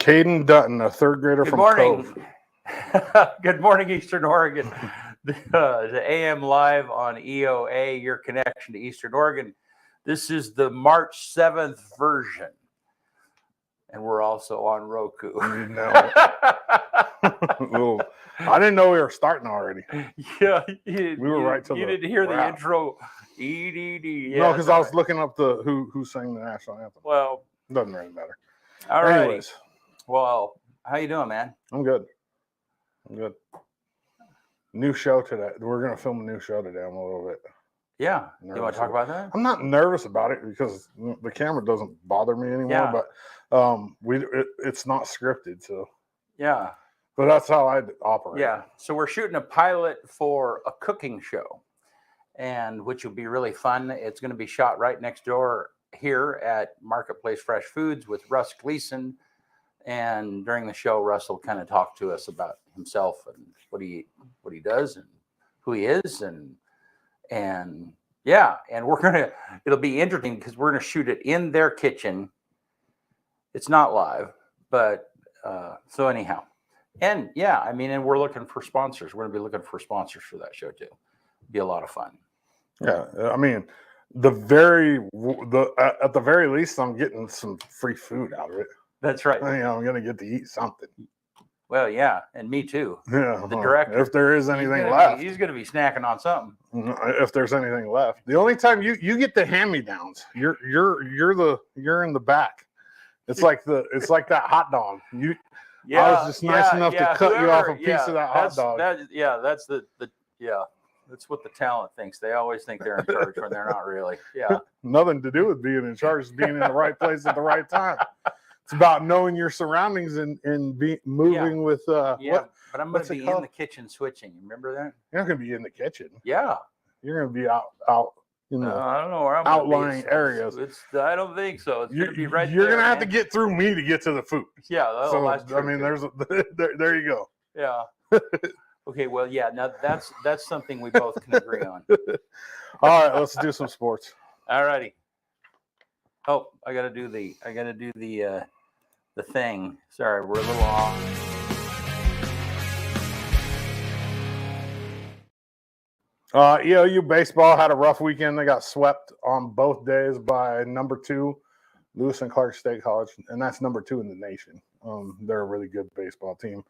Caden Dutton, a third grader Good from morning. Cove. Good morning, Eastern Oregon. The AM live on EOA, your connection to Eastern Oregon. This is the March 7th version. And we're also on Roku. You know it. I didn't know we were starting already. Yeah. We were right till you the didn't hear wrap. the intro. EDD. Yeah, no, because I was looking up who sang the national anthem. Well, doesn't really matter. All right. Anyways. Well, how you doing, man? I'm good. New show today. We're going to film a new show today. I'm a little bit Yeah. nervous. You want to talk about that? I'm not nervous about it because the camera doesn't bother me anymore, but it's not scripted, so. Yeah. But that's how I operate. Yeah. So we're shooting a pilot for a cooking show, and which will be really fun. It's going to be shot right next door here at Marketplace Fresh Foods with Russ Gleason. And during the show, Russ will kind of talk to us about himself and what he does and who he is, and it'll be interesting because we're gonna shoot it in their kitchen. It's not live, but so anyhow, and and we're looking for sponsors. We're gonna be looking for sponsors for that show too. It'll be a lot of fun. Yeah, I mean, at the very least, I'm getting some free food out of it. That's right. I'm gonna get to eat something. Well, yeah, and me too. Yeah, the director. If there is anything left, he's gonna be snacking on something. If there's anything left, the only time you get the hand-me-downs, you're in the back. It's like that hot dog. I was just nice enough to cut you off a piece of that hot dog. That's what the talent thinks. They always think they're in charge when they're not really. Yeah. Nothing to do with being in charge, it's being in the right place at the right time. It's about knowing your surroundings and moving with. But I'm going to be in the kitchen switching. You remember that? You're not going to be in the kitchen. Yeah. You're going to be out in the I don't know where I'm outlying areas. I don't think so. It's going to be right there. You're going to have to get through me to get to the food. Yeah. So, I mean, there you go. Yeah. Okay. Well, yeah. Now that's something we both can agree on. All right. Let's do some sports. All righty. Oh, I got to do the thing. Sorry, we're a little off. EOU baseball had a rough weekend. They got swept on both days by number 2, Lewis and Clark State College, and that's number 2 in the nation. They're a really good baseball team.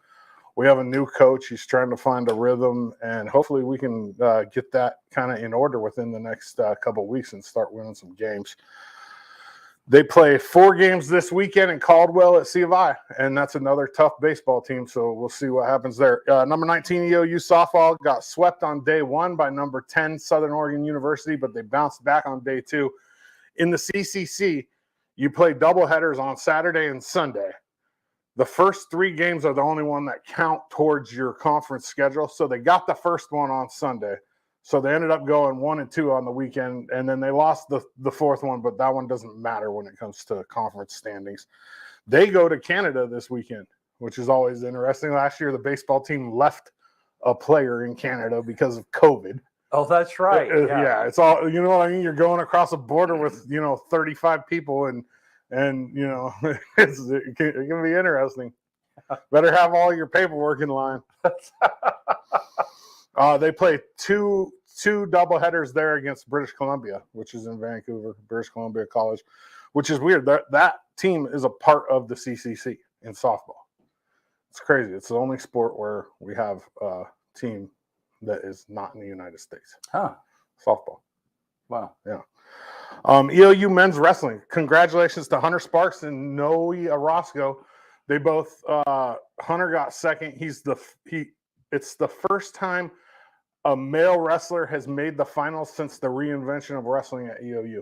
We have a new coach. He's trying to find a rhythm, and hopefully we can get that kind of in order within the next couple of weeks and start winning some games. They play 4 games this weekend in Caldwell at C of I, and that's another tough baseball team, so we'll see what happens there. Number 19 EOU softball got swept on day 1 by number 10 Southern Oregon University, but they bounced back on day 2. In the CCC, you play doubleheaders on Saturday and Sunday. The first 3 games are the only one that count towards your conference schedule, so they got the first one on Sunday. So they ended up going 1 and 2 on the weekend, and then they lost the fourth one, but that one doesn't matter when it comes to conference standings. They go to Canada this weekend, which is always interesting. Last year, the baseball team left a player in Canada because of COVID. Oh, that's right. Yeah, it's all, you know what I mean? You're going across a border with, 35 people, and it can be interesting. Better have all your paperwork in line. They play two doubleheaders there against British Columbia, which is in Vancouver, British Columbia College, which is weird. That team is a part of the CCC in softball. It's crazy. It's the only sport where we have a team that is not in the United States. Huh. Softball. Wow. Yeah. EOU men's wrestling. Congratulations to Hunter Sparks and Noe Orozco. They both Hunter got second. It's the first time a male wrestler has made the finals since the reinvention of wrestling at EOU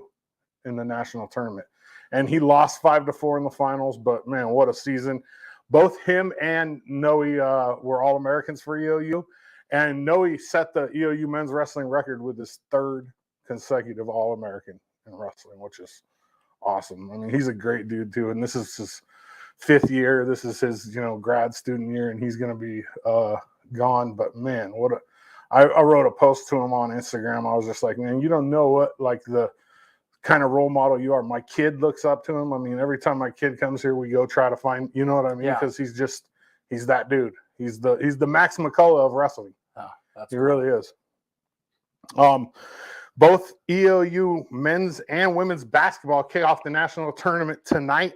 in the national tournament. And he lost 5-4 in the finals, but man, what a season. Both him and Noe were All-Americans for EOU. And Noe set the EOU men's wrestling record with his 3rd consecutive All-American in wrestling, which is awesome. I mean, he's a great dude too. And this is his 5th year. This is his, grad student year, and he's going to be gone. But man, I wrote a post to him on Instagram. I was just like, man, you don't know what, like, the kind of role model you are. My kid looks up to him. I mean, every time my kid comes here, we go try to find, you know what I mean? Yeah. Because he's that dude. He's the Max McCullough of wrestling. Oh, that's he cool. really is. Both EOU men's and women's basketball kick off the national tournament tonight.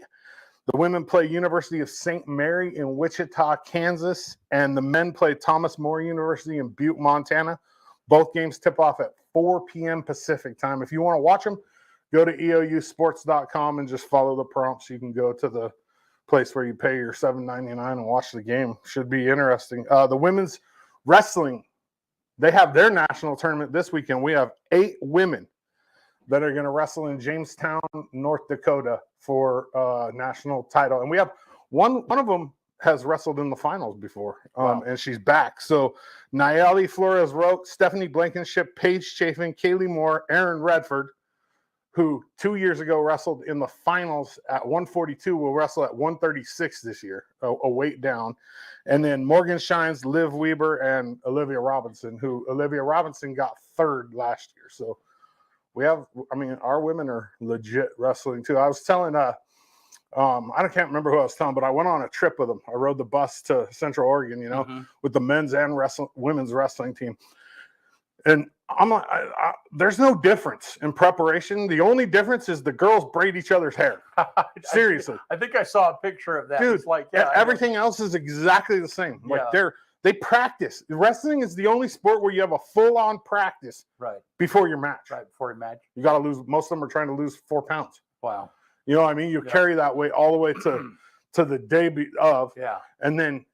The women play University of St. Mary in Wichita, Kansas, and the men play Thomas More University in Butte, Montana. Both games tip off at 4 p.m. Pacific time. If you want to watch them, go to eousports.com and just follow the prompts. You can go to the place where you pay your $7.99 and watch the game. Should be interesting. The women's wrestling, they have their national tournament this weekend. We have 8 women that are going to wrestle in Jamestown, North Dakota for national title. And we have one of them has wrestled in the finals before, and she's back. So Nayeli Flores-Roque, Stephanie Blankenship, Paige Chafin, Kaylee Moore, Aaron Redford, who 2 years ago wrestled in the finals at 142, will wrestle at 136 this year, a weight down. And then Morgan Shines, Liv Weber, and Olivia Robinson, who Olivia Robinson got 3rd last year. So we have, I mean, our women are legit wrestling too. I was telling, I can't remember who I was telling, but I went on a trip with them. I rode the bus to Central Oregon, with the men's and women's wrestling team. And I'm like, there's no difference in preparation. The only difference is the girls braid each other's hair. Seriously. I think I saw a picture of that. Dude, it's like, everything else is exactly the same. Like they practice. Wrestling is the only sport where you have a full-on practice before your match. Right, before your match. You got to lose. Most of them are trying to lose 4 pounds. Wow. You know what I mean? You carry that weight all the way to the day of. Yeah. And then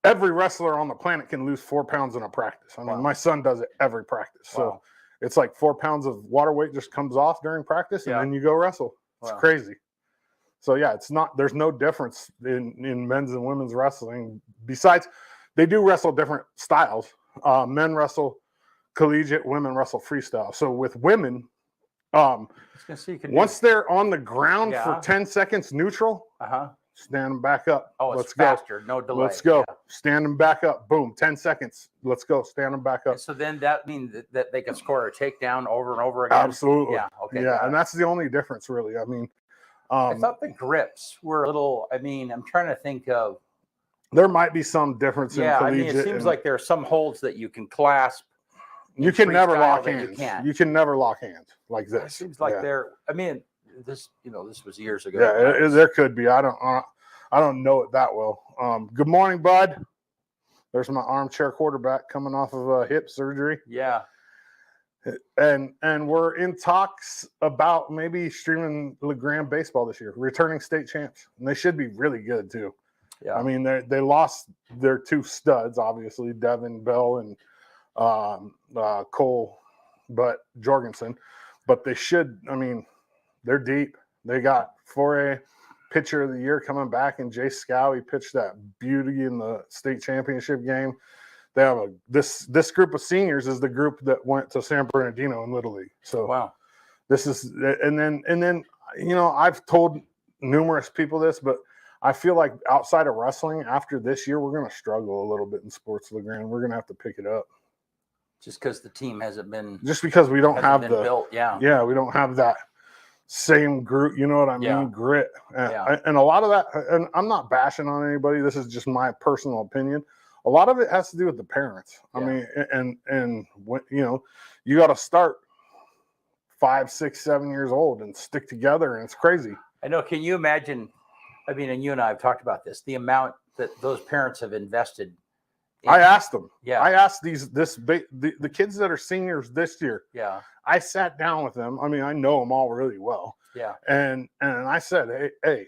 every wrestler on the planet can lose 4 pounds in a practice. I mean, my son does it every practice. So it's like 4 pounds of water weight just comes off during practice, and then you go wrestle. It's crazy. So, there's no difference in men's and women's wrestling. Besides, they do wrestle different styles. Men wrestle collegiate, women wrestle freestyle. So with women, once they're on the ground for 10 seconds neutral, stand them back up. Oh, let's faster, go. No delay. Let's go. Yeah. Stand them back up. Boom, 10 seconds. Let's go. Stand them back up. And so then that means that they can score a takedown over and over again? Absolutely. Yeah, okay. Yeah, and that's the only difference, really. I mean, I thought the grips were a little, I'm trying to think of. There might be some difference in collegiate. It seems like there are some holds that you can clasp. You can never lock hands. You can never lock hands like this. It seems like this was years ago. Yeah, there could be. I don't know it that well. Good morning, bud. There's my armchair quarterback coming off of hip surgery. Yeah. And we're in talks about maybe streaming LeGrand baseball this year, returning state champs. And they should be really good too. Yeah. I mean, they lost their 2 studs, obviously, Devin Bell and Cole, Jorgensen. But they should, they're deep. They got 4A pitcher of the year coming back, and Jay Scow. He pitched that beauty in the state championship game. They have this group of seniors is the group that went to San Bernardino in Little League. So this is, and then I've told numerous people this, but I feel like outside of wrestling, after this year, we're going to struggle a little bit in sports, LeGrand. We're going to have to pick it up. Just because the team hasn't been. Just because we don't have built, yeah, we don't have that same group, you know what I mean? Grit. And a lot of that, and I'm not bashing on anybody. This is just my personal opinion. A lot of it has to do with the parents. I mean, and when, you got to start 5, 6, 7 years old and stick together, and it's crazy. I know. Can you imagine? And you and I have talked about this, the amount that those parents have invested. I asked them. Yeah. I asked the kids that are seniors this year. Yeah. I sat down with them. I know them all really well. Yeah. And I said, hey,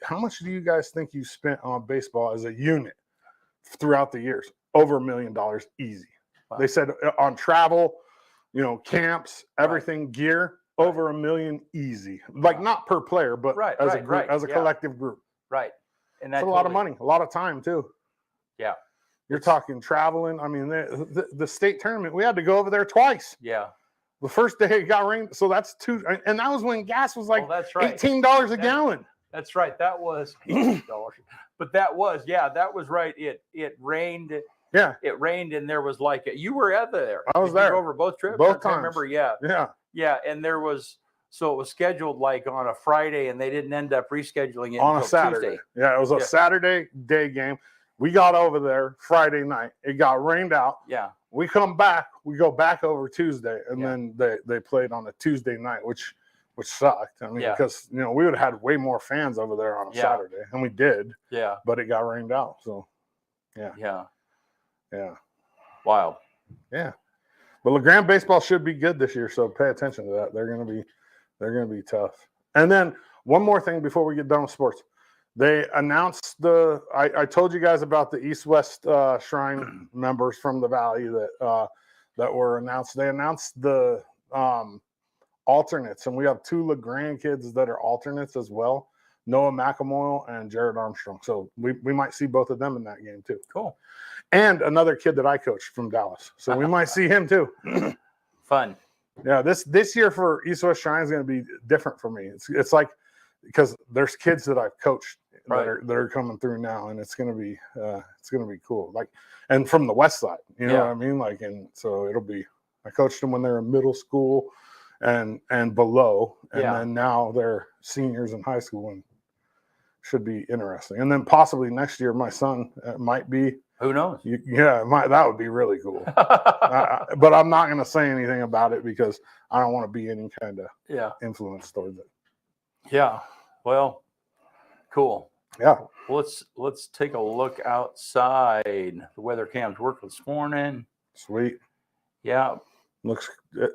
how much do you guys think you spent on baseball as a unit throughout the years? Over $1 million easy. Wow. They said on travel, camps, everything, gear, over $1 million easy. Like not per player, but as a group, as a collective group. Right. And that's a lot of money, a lot of time too. Yeah. You're talking traveling. The state tournament, we had to go over there twice. Yeah. The first day it got rained. So that's 2. And that was when gas was like $18 a gallon. That's right. That was $18. But that was right. It rained. Yeah. It rained, and there was you were there. I was there over both trips. Both times. I remember. Yeah. Yeah. Yeah. And there was So it was scheduled like on a Friday, and they didn't end up rescheduling it on until a Saturday. Tuesday. Yeah, it was a Saturday day game. We got over there Friday night. It got rained out. Yeah. We come back. We go back over Tuesday, and then they played on a Tuesday night, which sucked. I mean, because we would have had way more fans over there on a Saturday, and we did. Yeah. But it got rained out. So, yeah. Yeah. Yeah. Wild. Yeah. But LeGrand baseball should be good this year, so pay attention to that. They're gonna be tough. And then one more thing before we get done with sports. They announced I told you guys about the East-West Shrine members from the Valley that were announced. They announced the alternates, and we have 2 LeGrand kids that are alternates as well, Noah McElmoyle and Jared Armstrong. So we might see both of them in that game too. Cool. And another kid that I coached from Dallas. So we might see him too. Fun. Yeah, this year for East-West Shrine is going to be different for me. It's like, because there's kids that I've coached that are coming through now, and it's gonna be cool. Like, and from the west side, you know what I mean? Like, and so it'll be. I coached them when they were in middle school, and below, and then now they're seniors in high school, and should be interesting. And then possibly next year, my son might be. Who knows? That would be really cool. But I'm not gonna say anything about it because I don't want to be any kind of influence towards it. Yeah. Well, cool. Yeah. Let's take a look outside. The weather cam's working this morning. Sweet. Yeah. Looks good.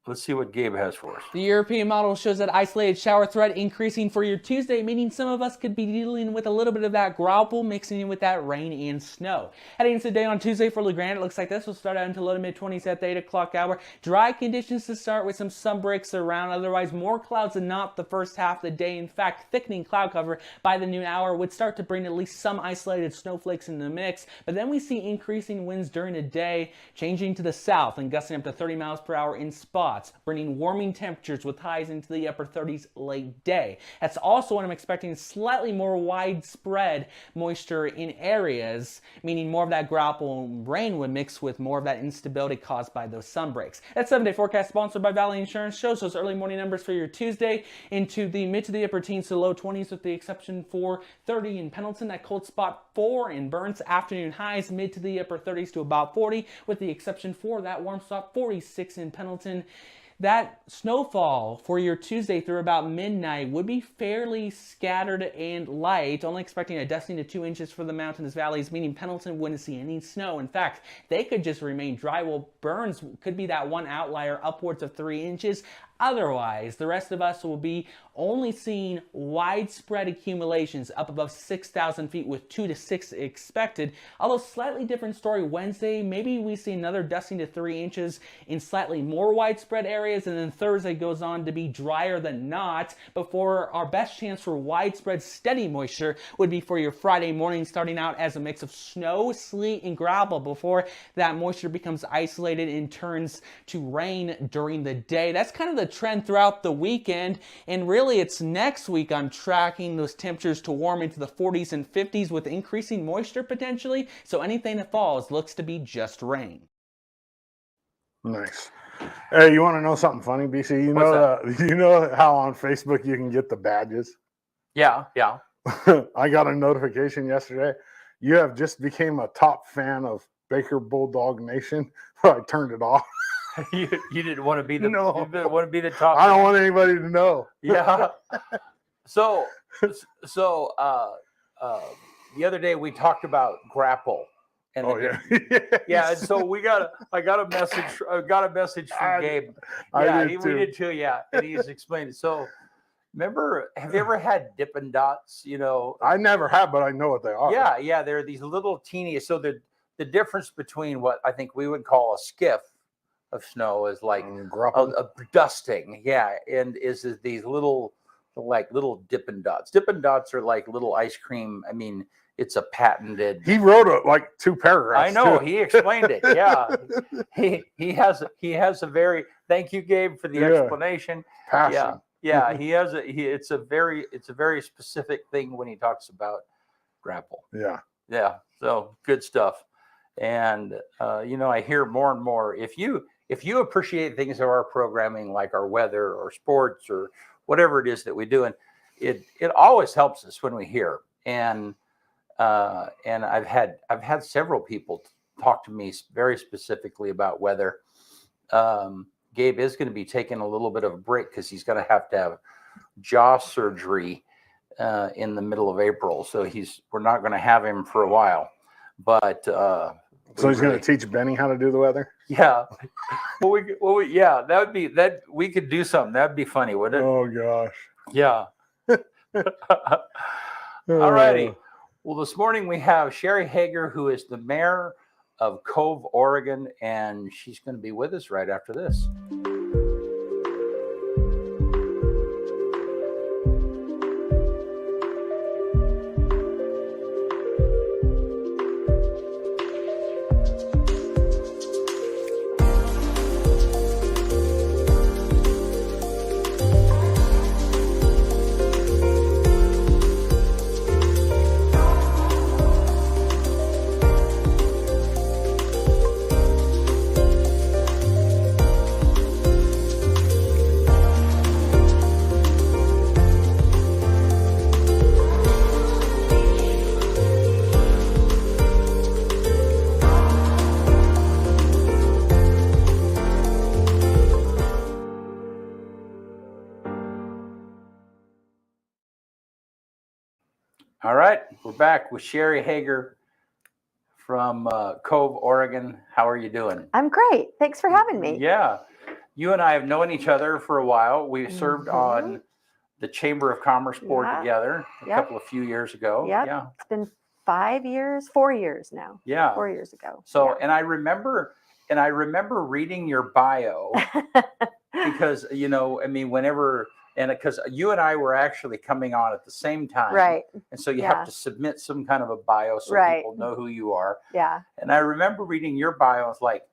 Let's see what Gabe has for us. The European model shows that isolated shower threat increasing for your Tuesday, meaning some of us could be dealing with a little bit of that grapple mixing in with that rain and snow. Heading into the day on Tuesday for LeGrand, it looks like this will start out into low to mid-20s at the 8 o'clock hour. Dry conditions to start with some sun breaks around. Otherwise, more clouds than not the first half of the day. In fact, thickening cloud cover by the noon hour would start to bring at least some isolated snowflakes in the mix. But then we see increasing winds during the day, changing to the south and gusting up to 30 miles per hour in spots, bringing warming temperatures with highs into the upper 30s late day. That's also when I'm expecting slightly more widespread moisture in areas, meaning more of that grapple and rain would mix with more of that instability caused by those sun breaks. That 7-day forecast sponsored by Valley Insurance shows those early morning numbers for your Tuesday into the mid to the upper teens to low 20s, with the exception for 30 in Pendleton. That cold spot 4 in Burns. Afternoon highs mid to the upper 30s to about 40, with the exception for that warm spot 46 in Pendleton. That snowfall for your Tuesday through about midnight would be fairly scattered and light, only expecting a dusting to 2 inches for the mountainous valleys, meaning Pendleton wouldn't see any snow. In fact, they could just remain dry, while Burns could be that one outlier upwards of 3 inches. Otherwise, the rest of us will be only seeing widespread accumulations up above 6,000 feet with 2 to 6 expected. Although slightly different story Wednesday, maybe we see another dusting to 3 inches in slightly more widespread areas, and then Thursday goes on to be drier than not, before our best chance for widespread steady moisture would be for your Friday morning, starting out as a mix of snow, sleet, and gravel before that moisture becomes isolated and turns to rain during the day. That's kind of the trend throughout the weekend, and really it's next week I'm tracking those temperatures to warm into the 40s and 50s with increasing moisture potentially, so anything that falls looks to be just rain. Nice. Hey, you want to know something funny, BC? You know how on Facebook you can get the badges? Yeah. I got a notification yesterday. You have just became a top fan of Baker Bulldog Nation. I turned it off. You didn't want to be the No. you didn't want to be the top. I don't want anybody to know. Yeah. So the other day we talked about grapple. And and so I got a message from Gabe. Yeah, we did too. Yeah, and he's explained it. So remember, have you ever had Dippin' Dots? You know, I never have, but I know what they are. Yeah, they're these little teeny. So the difference between what I think we would call a skiff of snow is like a dusting. Yeah, and is these little Dippin' Dots. Dippin' Dots are like little ice cream. I mean, it's a patented. He wrote like 2 paragraphs. I know. Too. He explained it. Yeah. he has a very. Thank you, Gabe, for the explanation. Passion. Yeah. It's a very specific thing when he talks about grapple. Yeah. So good stuff. And I hear more and more. If you if you appreciate things of our programming, like our weather or sports or whatever it is that we do, and it always helps us when we hear. And I've had several people talk to me very specifically about weather. Gabe is going to be taking a little bit of a break because he's going to have jaw surgery in the middle of April. So we're not going to have him for a while. But so he's going to teach Benny how to do the weather. Yeah. Yeah, we could do something. That'd be funny, wouldn't it? Oh gosh. Yeah. All righty. Well, this morning we have Sherry Haeger, who is the mayor of Cove, Oregon, and she's going to be with us right after this. All right, we're back with Sherry Haeger from Cove, Oregon. How are you doing? I'm great. Thanks for having me. Yeah, you and I have known each other for a while. We served on the Chamber of Commerce board together a few years ago. Yeah, it's been 4 years now. Yeah, 4 years ago. So, and I remember reading your bio because because you and I were actually coming on at the same time. Right. And so you have to submit some kind of a bio so people know who you are. Yeah. And I remember reading your bio. I was like,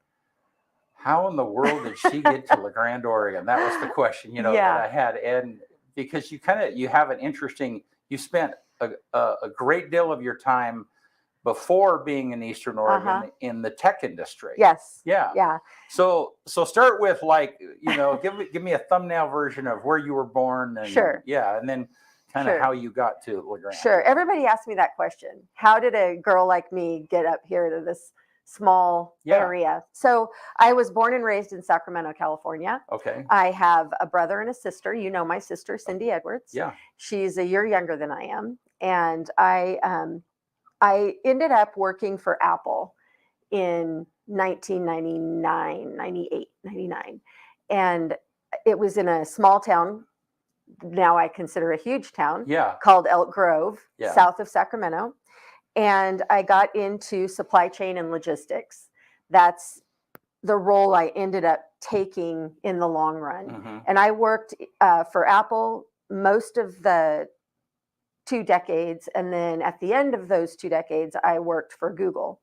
how in the world did she get to La Grande, Oregon? That was the question, that I had. And because you have an interesting, you spent a great deal of your time before being in Eastern Oregon in the tech industry. Yes. Yeah. Yeah. So start with give me a thumbnail version of where you were born. And, sure. Yeah. And then kind of how you got to La Grande. Sure. Everybody asks me that question. How did a girl like me get up here to this small area? So I was born and raised in Sacramento, California. Okay. I have a brother and a sister. You know my sister, Cindy Edwards. Yeah. She's a year younger than I am. And I ended up working for Apple in 1999, 98, 99. And it was in a small town, now I consider a huge town, called Elk Grove, south of Sacramento. And I got into supply chain and logistics. That's the role I ended up taking in the long run. Mm-hmm. And I worked for Apple most of the 2 decades. And then at the end of those 2 decades, I worked for Google.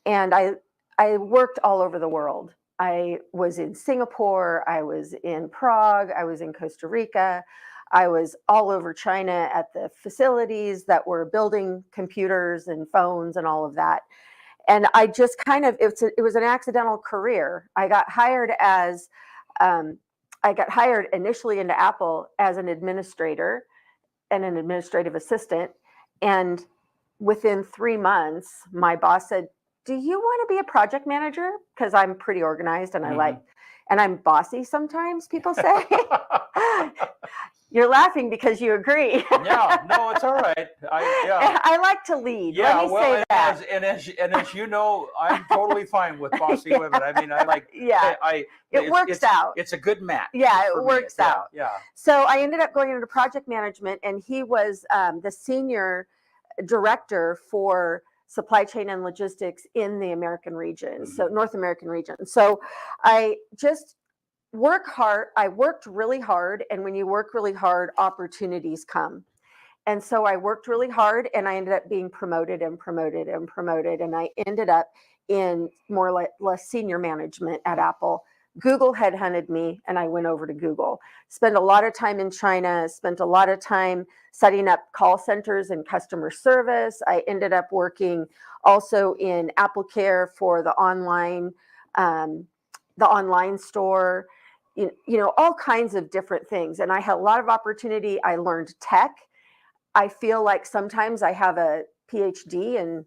And I worked all over the world. I was in Singapore, I was in Prague, I was in Costa Rica, I was all over China at the facilities that were building computers and phones and all of that. And I just it was an accidental career. I got hired initially into Apple as an administrator and an administrative assistant. And within 3 months, my boss said, do you want to be a project manager? Because I'm pretty organized and and I'm bossy sometimes, people say. You're laughing because you agree. Yeah, no, it's all right. I like to lead. Yeah, Let me say that. As you know, I'm totally fine with bossy women. I mean, I like. Yeah, it works out. It a good match. Yeah, it works out. Yeah. So I ended up going into project management, and he was the senior director for supply chain and logistics in the American region, so North American region. So I just work hard. I worked really hard, and when you work really hard, opportunities come. And so I worked really hard, and I ended up being promoted and promoted and promoted, and I ended up in more or less senior management at Apple. Google headhunted me, and I went over to Google. Spent a lot of time in China, spent a lot of time setting up call centers and customer service. I ended up working also in AppleCare for the online the online store, all kinds of different things. And I had a lot of opportunity. I learned tech. I feel like sometimes I have a PhD in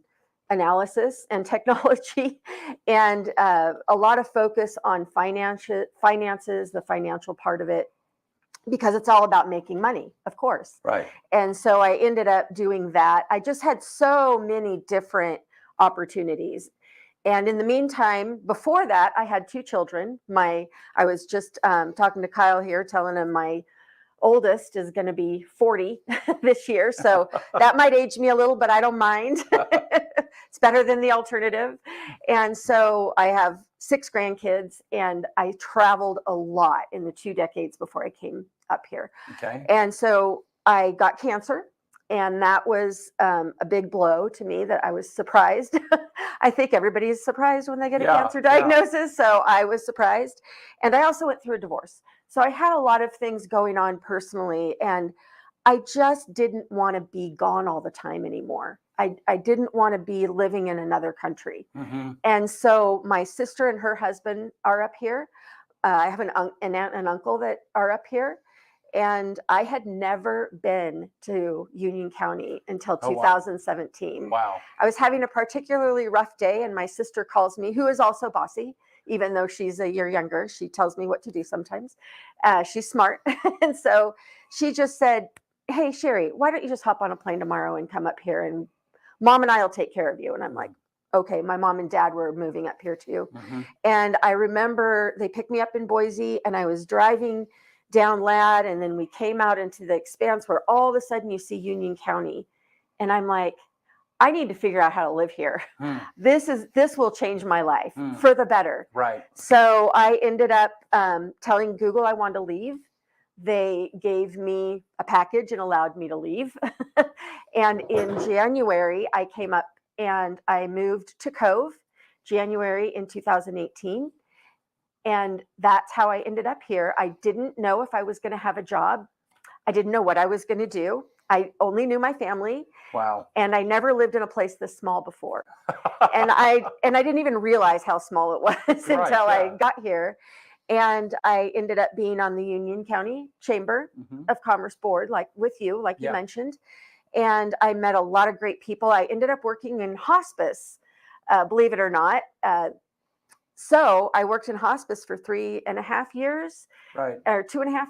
analysis and technology, and a lot of focus on finances, the financial part of it, because it's all about making money, of course. Right. And so I ended up doing that. I just had so many different opportunities. And in the meantime, before that, I had 2 children. I was just talking to Kyle here, telling him my oldest is going to be 40 this year. So that might age me a little, but I don't mind. It's better than the alternative. And so I have 6 grandkids, and I traveled a lot in the 2 decades before I came up here. Okay. And so I got cancer, and that was a big blow to me that I was surprised. I think everybody is surprised when they get a cancer diagnosis. So I was surprised. And I also went through a divorce. So I had a lot of things going on personally, and I just didn't want to be gone all the time anymore. I didn't want to be living in another country. Mm-hmm. And so my sister and her husband are up here. I have an aunt and uncle that are up here. And I had never been to Union County until 2017. Wow. I was having a particularly rough day, and my sister calls me, who is also bossy, even though she's a year younger. She tells me what to do sometimes. She's smart. And so she just said, hey, Sherry, why don't you just hop on a plane tomorrow and come up here, and Mom and I will take care of you. And I'm like, okay. My mom and dad were moving up here too. Mm-hmm. And I remember they picked me up in Boise, and I was driving down Ladd, and then we came out into the expanse where all of a sudden you see Union County. And I'm like, I need to figure out how to live here. This will change my life for the better. Right. So I ended up telling Google I wanted to leave. They gave me a package and allowed me to leave. And in January, I came up and I moved to Cove, January in 2018. And that's how I ended up here. I didn't know if I was going to have a job. I didn't know what I was going to do. I only knew my family. Wow. And I never lived in a place this small before. and I didn't even realize how small it was until I got here. And I ended up being on the Union County Chamber of Commerce Board, like with you, like you mentioned. And I met a lot of great people. I ended up working in hospice, believe it or not. So I worked in hospice for 3.5 years, right, or 2.5,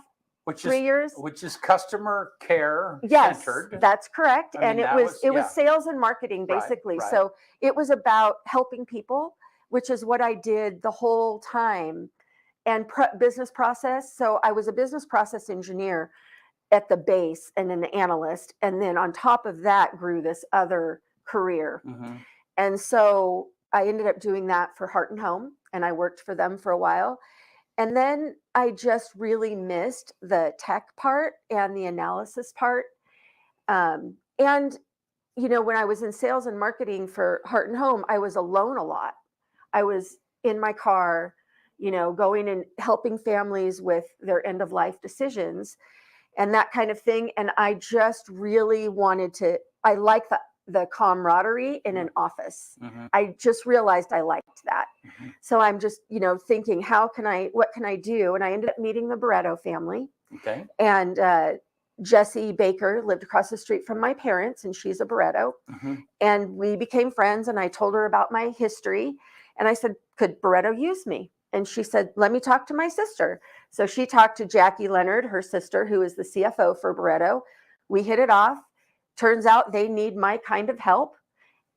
3 years, which is customer care centered. That's correct. I mean, and it was sales and marketing basically. Right. So it was about helping people, which is what I did the whole time, and business process. So I was a business process engineer at the base and an analyst, and then on top of that grew this other career. And so I ended up doing that for Heart and Home, and I worked for them for a while. And then I just really missed the tech part and the analysis part. And, when I was in sales and marketing for Heart and Home, I was alone a lot. I was in my car, going and helping families with their end of life decisions and that kind of thing. And I just really I like the camaraderie in an office. I just realized I liked that. So I'm just, thinking, what can I do? And I ended up meeting the Barreto family. Okay. And Jessie Baker lived across the street from my parents, and she's a Barreto. And we became friends, and I told her about my history. And I said, could Barreto use me? And she said, let me talk to my sister. So she talked to Jackie Leonard, her sister, who is the CFO for Barreto. We hit it off. Turns out they need my kind of help.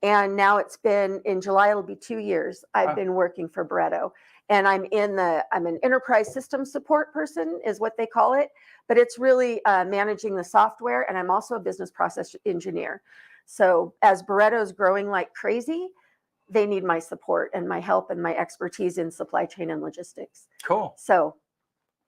And now in July, it'll be 2 years I've been working for Barreto. And I'm an enterprise system support person is what they call it. But it's really managing the software. And I'm also a business process engineer. So as Barreto's growing like crazy, they need my support and my help and my expertise in supply chain and logistics. Cool. So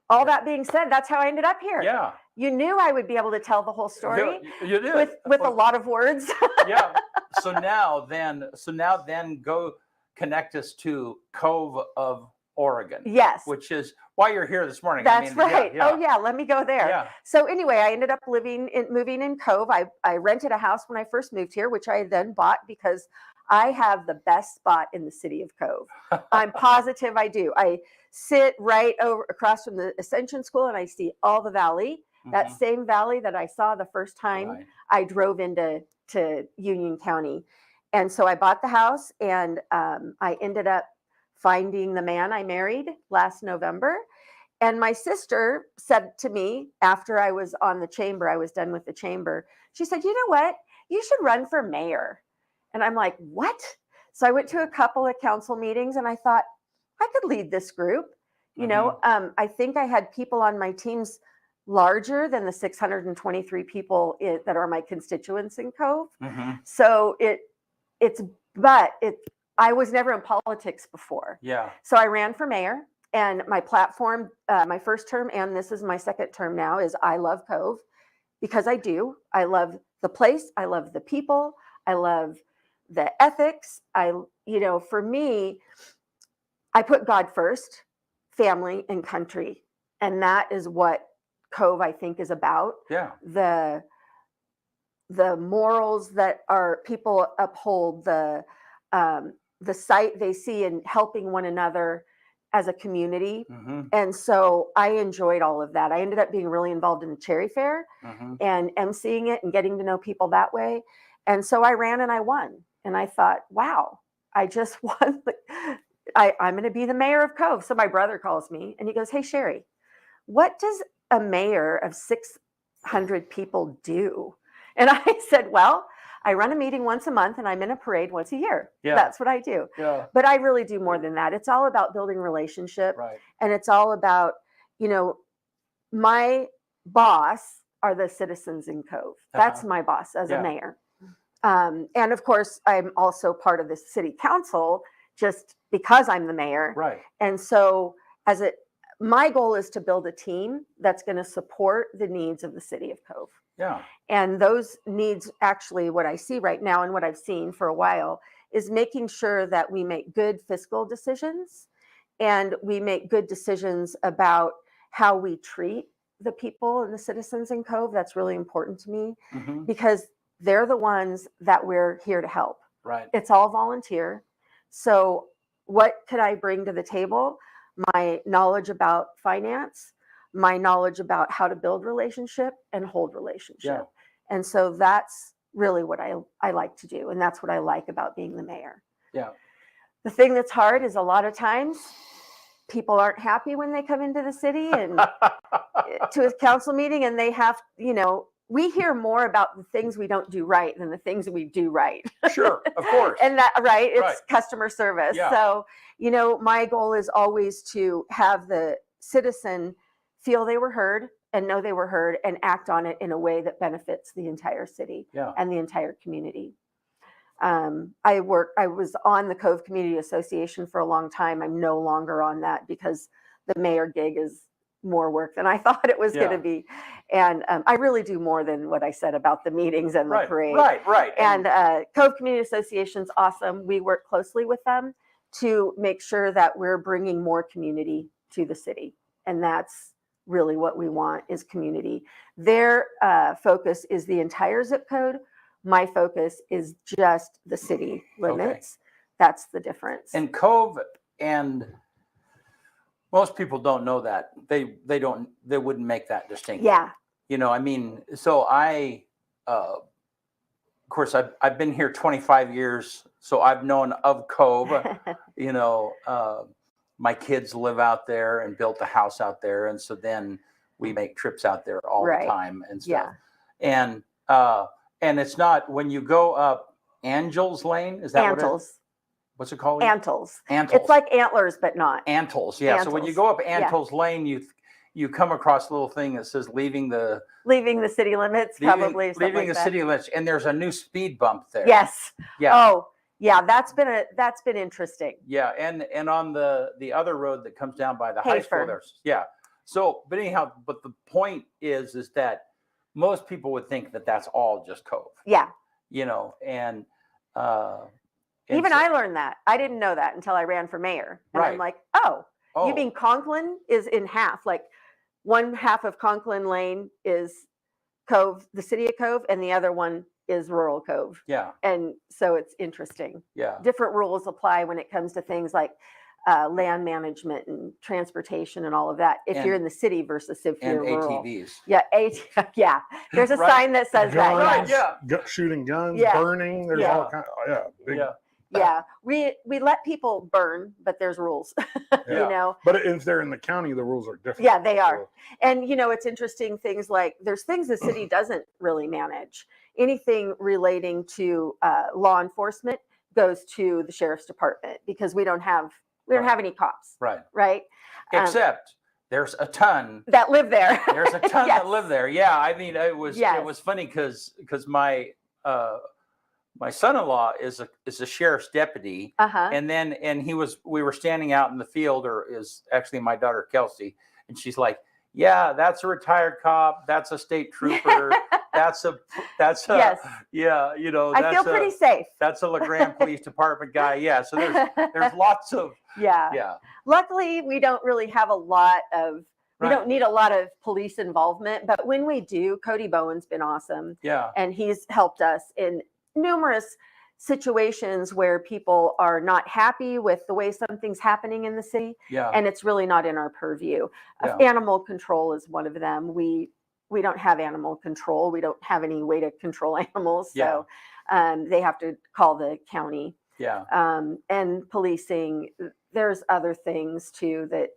all that being said, that's how I ended up here. Yeah. You knew I would be able to tell the whole story. You did. With a lot of words. Yeah. So now then go connect us to Cove of Oregon. Yes. Which is why you're here this morning. That's right. Yeah. Oh yeah, let me go there. Yeah. So anyway, I ended up moving in Cove. I rented a house when I first moved here, which I then bought because I have the best spot in the city of Cove. I'm positive I do. I sit right over across from the Ascension School and I see all the valley, that same valley that I saw the first time I drove into Union County. And so I bought the house, and I ended up finding the man I married last November. And my sister said to me after I was on the chamber, I was done with the chamber, she said, you know what? You should run for mayor. And I'm like, what? So I went to a couple of council meetings and I thought, I could lead this group. You know, I think I had people on my teams larger than the 623 people that are my constituents in Cove. So I was never in politics before. Yeah. So I ran for mayor, and my platform, my first term, and this is my second term now, is I love Cove, because I do. I love the place. I love the people. I love the ethics. For me, I put God first, family and country. And that is what Cove, I think, is about. Yeah. The morals that our people uphold, the sight they see in helping one another as a community. And so I enjoyed all of that. I ended up being really involved in the Cherry Fair and emceeing it and getting to know people that way. And so I ran and I won. And I thought, wow, I just won. I'm going to be the mayor of Cove. So my brother calls me and he goes, hey, Sherry, what does a mayor of 600 people do? And I said, well, I run a meeting once a month and I'm in a parade once a year. Yeah. That's what I do. Yeah. But I really do more than that. It's all about building relationship. Right. And it's all about, my boss are the citizens in Cove. That's my boss as a mayor. And of course, I'm also part of the city council just because I'm the mayor. Right. And so my goal is to build a team that's going to support the needs of the city of Cove. Yeah. And those needs, actually, what I see right now and what I've seen for a while is making sure that we make good fiscal decisions and we make good decisions about how we treat the people and the citizens in Cove. That's really important to me because they're the ones that we're here to help. Right. It's all volunteer. So what could I bring to the table? My knowledge about finance, my knowledge about how to build relationship and hold relationship. Yeah. And so that's really what I like to do. And that's what I like about being the mayor. Yeah. The thing that's hard is a lot of times people aren't happy when they come into the city and to a council meeting, and they have, we hear more about the things we don't do right than the things we do right. Sure, of course. And it's customer service. Yeah. So, my goal is always to have the citizen feel they were heard and know they were heard and act on it in a way that benefits the entire city and the entire community. I was on the Cove Community Association for a long time. I'm no longer on that because the mayor gig is more work than I thought it was going to be. And I really do more than what I said about the meetings and the parade. Right. And Cove Community Association's awesome. We work closely with them to make sure that we're bringing more community to the city. And that's really what we want, is community. Their focus is the entire zip code. My focus is just the city limits. That's the difference. And Cove, and most people don't know that. They wouldn't make that distinction. Yeah. So of course, I've been here 25 years, so I've known of Cove. My kids live out there and built a house out there, and so then we make trips out there all the time and stuff. Yeah. And it's not, when you go up Angels Lane, is that Antles. What's it called? Antles. Antles. It's like antlers, but not. Antles, yeah. So when you go up Antles Lane, you come across a little thing that says leaving the city limits, probably. Leaving the city limits, and there's a new speed bump there. Yes. Yeah. Oh, yeah. That's been interesting. Yeah, and on the other road that comes down by the high school, Haeger. So, but anyhow, but the point is that most people would think that that's all just Cove. Yeah. And even I learned that. I didn't know that until I ran for mayor. And I'm like, oh, you mean Conklin is in half? Like one half of Conklin Lane is Cove, the city of Cove, and the other one is rural Cove. Yeah. And so it's interesting. Yeah. Different rules apply when it comes to things like land management and transportation and all of that. If you're in the city versus if And you're rural. ATVs. Yeah, yeah. There's a Right. sign that says that. Guns, Yeah. shooting guns, Yeah. burning. There's Yeah. all kinds. Big, Yeah. Yeah, we let people burn, but there's rules. Yeah. You know. But if they're in the county, the rules are different. Yeah, they are. So, And it's interesting things like there's things the city doesn't really manage. Anything relating to law enforcement goes to the sheriff's department because we don't have any cops, Right. right? Except there's a ton That live there. There's a ton Yes. that live there. Yeah, I mean, it was funny because my son-in-law is a sheriff's deputy, and we were standing out in the field, or is actually my daughter Kelsey, and she's like, "Yeah, that's a retired cop. That's a state trooper. that's a Yes. yeah, I feel pretty safe. That's a LeGrand Police Department guy. Yeah, so there's lots of yeah. Luckily, we don't really have a lot of. We don't need a lot of police involvement, but when we do, Cody Bowen's been awesome. Yeah. And he's helped us in numerous situations where people are not happy with the way something's happening in the city. Yeah. And it's really not in our purview. Yeah. Animal control is one of them. We don't have animal control. We don't have any way to control animals. So they have to call the county. Yeah. And policing, there's other things too that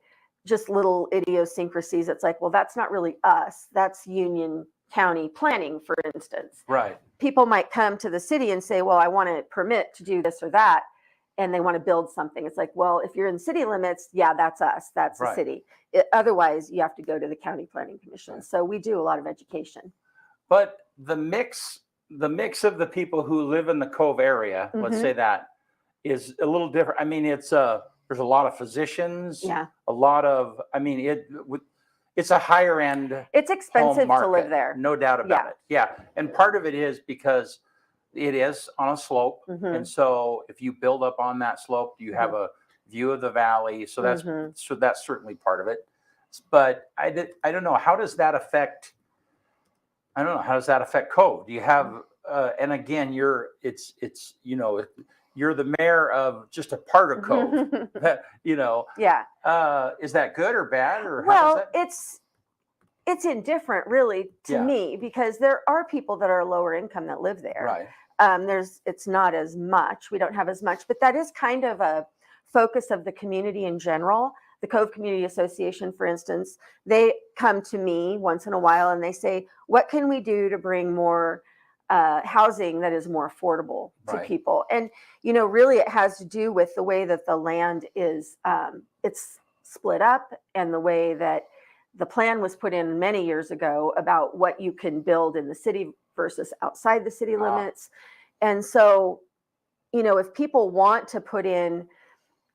just little idiosyncrasies. It's like, well, that's not really us. That's Union County planning, for instance. Right. People might come to the city and say, well, I want a permit to do this or that. And they want to build something. It's like, well, if you're in city limits, yeah, that's us. That's the city. Otherwise, you have to go to the county planning commission. Right. So we do a lot of education. But the mix of the people who live in the Cove area, let's say that, is a little different. I mean, there's a lot of physicians. Yeah. A lot of, I mean, it's a higher end. It's expensive to live there. No doubt about it. Yeah. And part of it is because it is on a slope. And so if you build up on that slope, you have a view of the valley. So that's certainly part of it. But I don't know. How does that affect Cove? Do you have, and again, you're the mayor of just a part of Cove, Yeah. Is that good or bad? Or well, it's indifferent really to me because there are people that are lower income that live there. Right. It's not as much. We don't have as much, but that is kind of a focus of the community in general. The Cove Community Association, for instance, they come to me once in a while and they say, what can we do to bring more housing that is more affordable to people? And, really it has to do with the way that the land is, it's split up and the way that the plan was put in many years ago about what you can build in the city versus outside the city limits. And so, if people want to put in,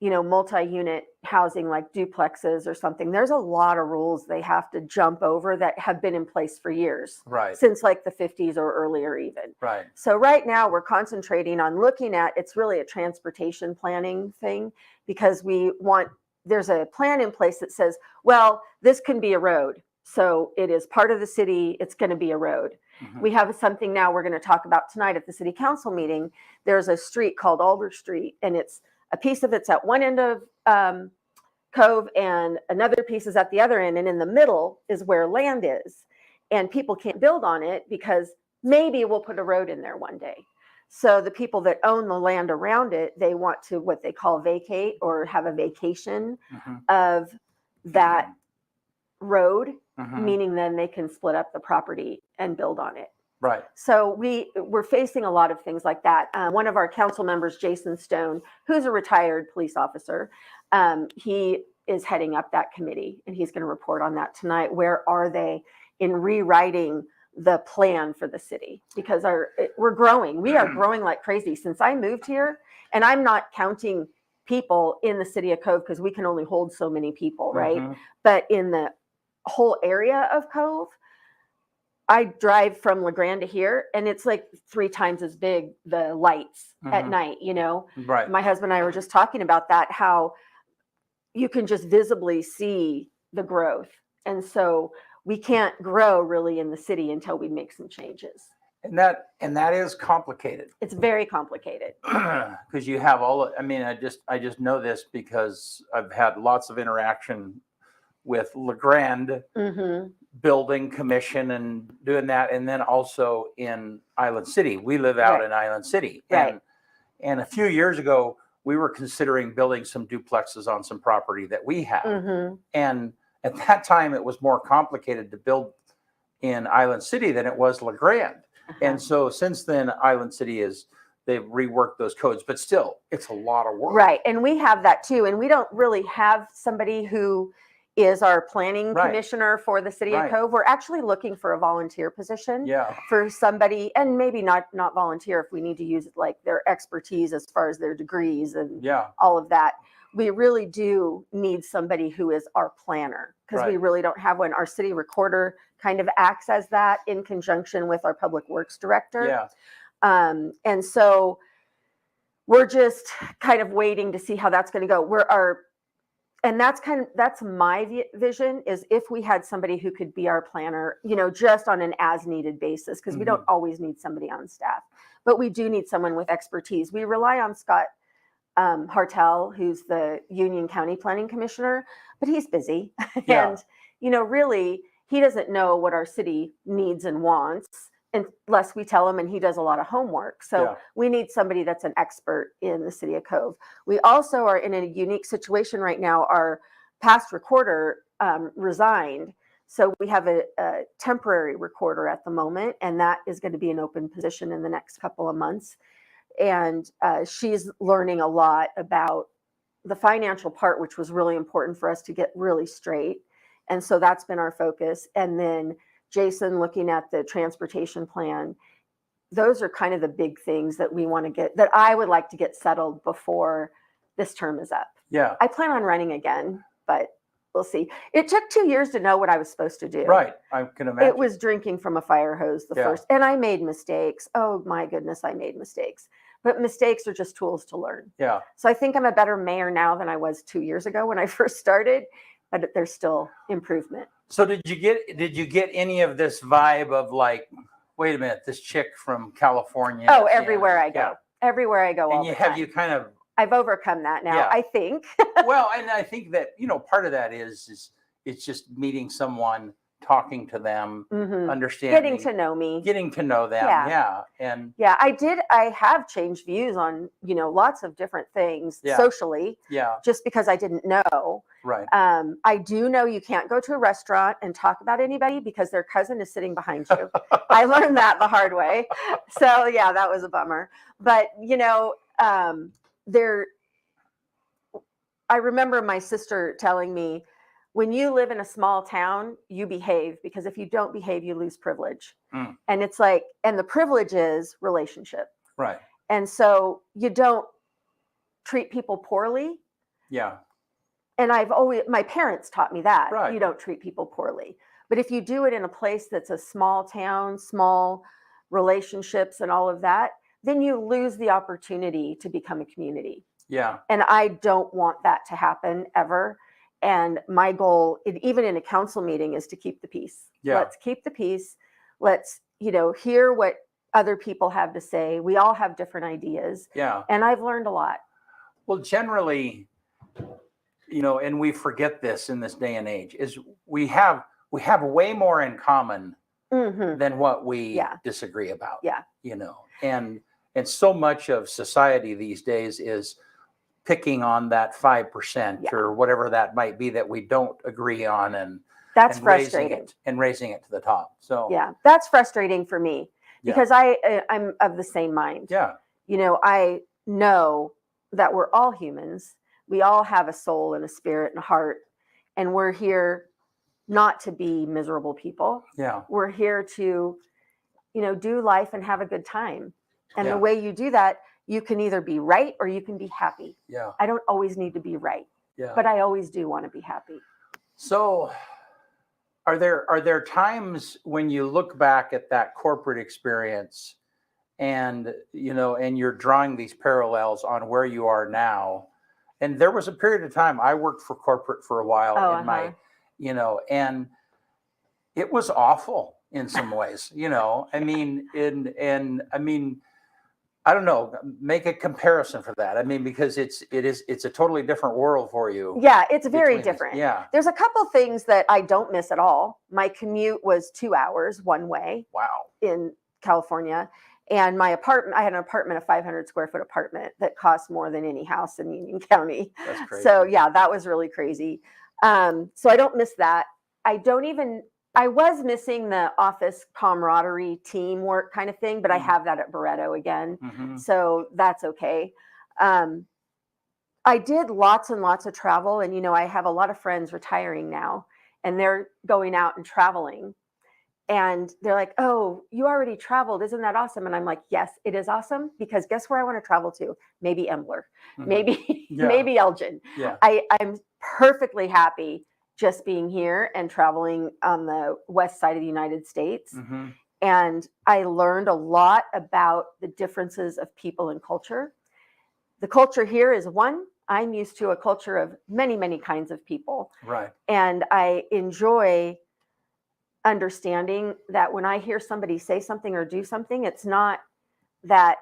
multi-unit housing like duplexes or something, there's a lot of rules they have to jump over that have been in place for years, since like the 50s or earlier even. Right. So right now we're concentrating on looking at, it's really a transportation planning thing because there's a plan in place that says, well, this can be a road. So it is part of the city. It's going to be a road. We have something now we're going to talk about tonight at the city council meeting. There's a street called Alder Street, and it's a piece of it's at one end of Cove and another piece is at the other end. And in the middle is where land is. And people can't build on it because maybe we'll put a road in there one day. So the people that own the land around it, they want to what they call vacate or have a vacation of that road, meaning then they can split up the property and build on it. Right. So we're facing a lot of things like that. One of our council members, Jason Stone, who's a retired police officer, he is heading up that committee, and he's going to report on that tonight. Where are they in rewriting the plan for the city? Because we're growing. We are growing like crazy since I moved here, and I'm not counting people in the city of Cove because we can only hold so many people, right? But in the whole area of Cove, I drive from LeGrand to here, and it's like 3 times as big, the lights at night, Right. My husband and I were just talking about that, how you can just visibly see the growth. And so we can't grow really in the city until we make some changes. And that is complicated. It's very complicated. Because you have I mean, I just know this because I've had lots of interaction with LeGrand building commission and doing that, and then also in Island City. We live out in Island City, and a few years ago we were considering building some duplexes on some property that we have, and at that time it was more complicated to build in Island City than it was LeGrand. And so since then, Island City they've reworked those codes, but still, it's a lot of work. Right. And we have that too. And we don't really have somebody who is our planning commissioner for the city of Cove. We're actually looking for a volunteer position for somebody, and maybe not volunteer if we need to use like their expertise as far as their degrees and all of that. We really do need somebody who is our planner, because we really don't have one. Our city recorder kind of acts as that in conjunction with our public works director. And so we're just kind of waiting to see how that's going to go. And that's my vision, is if we had somebody who could be our planner, just on an as needed basis, because we don't always need somebody on staff, but we do need someone with expertise. We rely on Scott Hartel, who's the Union County Planning Commissioner, but he's busy. And, really, he doesn't know what our city needs and wants unless we tell him, and he does a lot of homework. So we need somebody that's an expert in the city of Cove. We also are in a unique situation right now. Our past recorder resigned. So we have a temporary recorder at the moment, and that is going to be an open position in the next couple of months. And she's learning a lot about the financial part, which was really important for us to get really straight. And so that's been our focus. And then Jason looking at the transportation plan. Those are kind of the big things that we want to get, that I would like to get settled before this term is up. Yeah. I plan on running again, but we'll see. It took 2 years to know what I was supposed to do. Right. I can imagine. It was drinking from a fire hose first. And I made mistakes. Oh my goodness, I made mistakes. But mistakes are just tools to learn. Yeah. So I think I'm a better mayor now than I was 2 years ago when I first started, but there's still improvement. So did you get any of this vibe of like, wait a minute, this chick from California? Oh, everywhere I go. Everywhere I go. And you kind of, I've overcome that now, I think. Well, and I think that, part of that is it's just meeting someone, talking to them, understanding, getting to know me, getting to know them. And I have changed views on, lots of different things socially, just because I didn't know. Right. I do know you can't go to a restaurant and talk about anybody because their cousin is sitting behind you. I learned that the hard way. So that was a bummer. But, I remember my sister telling me, when you live in a small town, you behave, because if you don't behave, you lose privilege. And it's like, and the privilege is relationship. Right. And so you don't treat people poorly. Yeah. And my parents taught me that. Right. You don't treat people poorly. But if you do it in a place that's a small town, small relationships and all of that, then you lose the opportunity to become a community. Yeah. And I don't want that to happen ever. And my goal, even in a council meeting, is to keep the peace. Yeah. Let's keep the peace. Let's, hear what other people have to say. We all have different ideas. Yeah. And I've learned a lot. Well, generally, and we forget this in this day and age, is we have way more in common than what we disagree about. Yeah. And so much of society these days is picking on that 5% or whatever that might be that we don't agree on, and that's frustrating. Raising it to the top. So that's frustrating for me because I'm of the same mind. Yeah. I know that we're all humans. We all have a soul and a spirit and a heart, and we're here not to be miserable people. Yeah. We're here to, do life and have a good time. And the way you do that, you can either be right or you can be happy. Yeah. I don't always need to be right. Yeah. But I always do want to be happy. So are there times when you look back at that corporate experience and, and you're drawing these parallels on where you are now? And there was a period of time I worked for corporate for a while in my, and it was awful. in some ways, you know. I mean, I mean, I don't know, make a comparison for that. I mean, because it's a totally different world for you. Yeah, it's very between these- different. Yeah. There's a couple things that I don't miss at all. My commute was 2 hours one way Wow. in California. And my apartment, I had an apartment, a 500 square foot apartment that cost more than any house in Union County. That's crazy. So yeah, that was really crazy. So I don't miss that. I was missing the office camaraderie, teamwork kind of thing, but I have that at Barretto again. Mhm. So that's okay. I did lots and lots of travel, and, you know, I have a lot of friends retiring now, and they're going out and traveling. And they're like, "Oh, you already traveled. Isn't that awesome?" And I'm like, "Yes, it is awesome, because guess where I want to travel to? Maybe Embler, Mhm. maybe Yeah. maybe Elgin." Yeah. I'm perfectly happy just being here and traveling on the west side of the United States. Mhm. And I learned a lot about the differences of people and culture. The culture here is one. I'm used to a culture of many, many kinds of people. Right. And I enjoy understanding that when I hear somebody say something or do something, it's not that,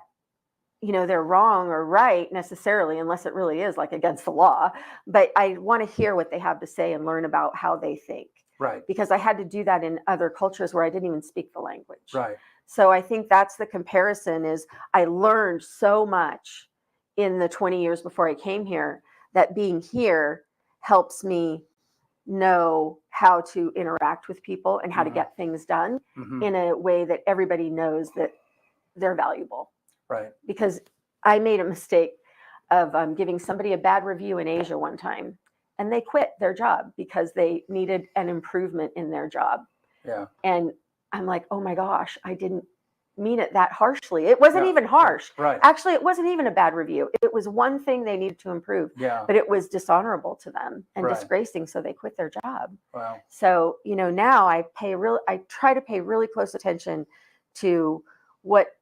you know, they're wrong or right necessarily, unless it really is like against the law. But I want to hear what they have to say and learn about how they think. Right. Because I had to do that in other cultures where I didn't even speak the language. Right. So I think that's the comparison. Is I learned so much in the 20 years before I came here, that being here helps me know how to interact with people and how to Mhm. get things done Mhm. in a way that everybody knows that they're valuable. Right. Because I made a mistake of giving somebody a bad review in Asia one time, and they quit their job because they needed an improvement in their job. Yeah. And I'm like, "Oh my gosh, I didn't mean it that harshly." It wasn't Yeah. even harsh. Right. Actually, it wasn't even a bad review. It was one thing they needed to improve, Yeah. but it was dishonorable to them and Right. disgracing, so they quit their job. Wow. So, you know, now I try to pay really close attention to what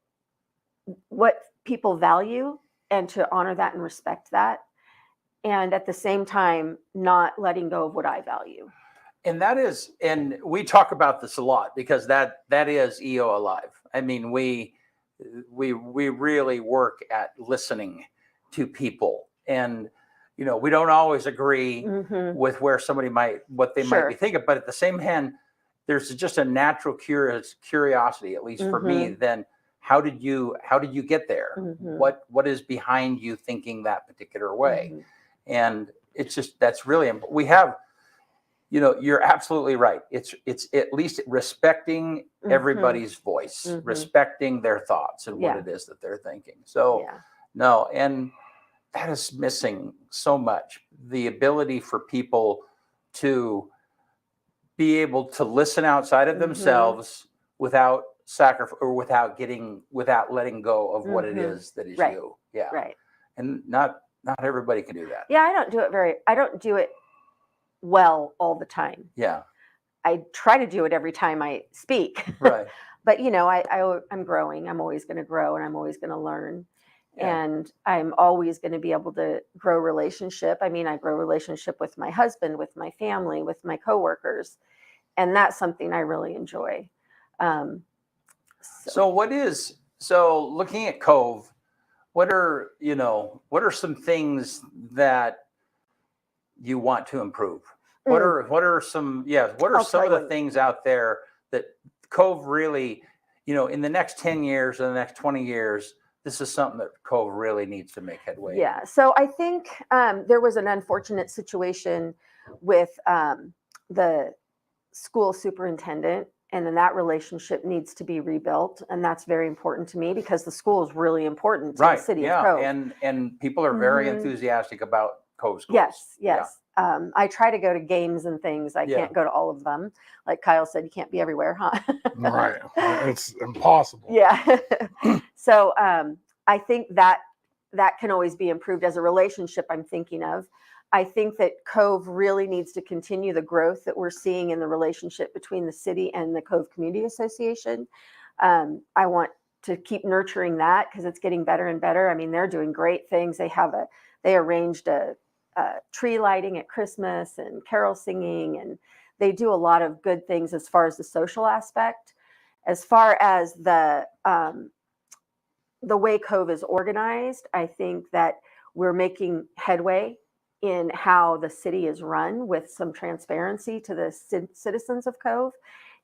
people value, and to honor that and respect that. And at the same time, not letting go of what I value. And that is, and we talk about this a lot, because that is EOA Live. I mean, we really work at listening to people, and, you know, we don't always agree Mhm. with where somebody what they might Sure. be thinking, but at the same hand, there's just a natural curiosity, at least for me. Then how did you get there? Mhm. What is behind you thinking that particular way? Mhm. And it's just, that's really important. We have, you know, you're absolutely right. It's at least respecting everybody's voice, Mhm. respecting their thoughts and what Yeah. it is that they're thinking. So Yeah. no, and that is missing so much. The ability for people to be able to listen outside of Mhm. themselves without sacrifice, or without letting go of what it Mhm. is that is Right. you. Yeah. Right. And not everybody can do that. Yeah, I don't do it well all the time. Yeah. I try to do it every time I speak. Right. But, you know, I'm growing. I'm always going to grow, and I'm always going to learn. Yeah. And I'm always going to be able to grow relationship. I mean, I grow relationship with my husband, with my family, with my coworkers. And that's something I really enjoy. So looking at Cove, what are some things that you want to improve? What are some I'll some tell of the you. things out there that Cove really, you know, in the next 10 years or the next 20 years, this is something that Cove really needs to make headway in? Yeah. So I think there was an unfortunate situation with the school superintendent, and then that relationship needs to be rebuilt. And that's very important to me, because the school is really important to Right. the city Yeah. of Cove. And people are very Mhm. enthusiastic about Cove schools. Yes, Yeah. yes. I try to go to games and things. I Yeah. can't go to all of them. Like Kyle said, you can't be everywhere, huh? Right. It's impossible. Yeah. So I think that can always be improved as a relationship I'm thinking of. I think that Cove really needs to continue the growth that we're seeing in the relationship between the city and the Cove Community Association. I want to keep nurturing that, because it's getting better and better. I mean, they're doing great things. They arranged a tree lighting at Christmas and carol singing, and they do a lot of good things as far as the social aspect. As far as the way Cove is organized, I think that we're making headway in how the city is run with some transparency to the citizens of Cove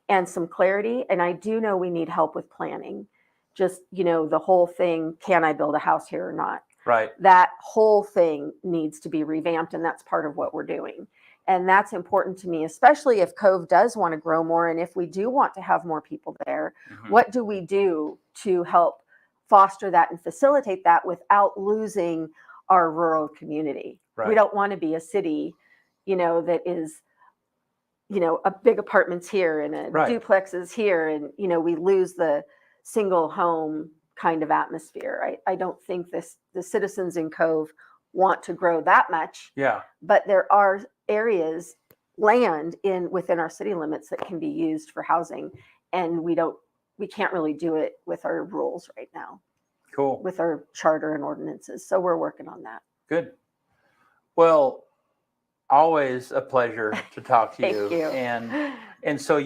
and some clarity. And I do know we need help with planning. Just, the whole thing, can I build a house here or not? Right. That whole thing needs to be revamped, and that's part of what we're doing. And that's important to me, especially if Cove does want to grow more, and if we do want to have more people there, what do we do to help foster that and facilitate that without losing our rural community? Right. We don't want to be a city, that is, a big apartments here and a duplexes here, and, we lose the single home kind of atmosphere. I don't think the citizens in Cove want to grow that much. Yeah. But there are areas, land within our city limits that can be used for housing, and we can't really do it with our rules right now. Cool. With our charter and ordinances. So we're working on that. Good. Well, always a pleasure to talk to Thank you. you. And so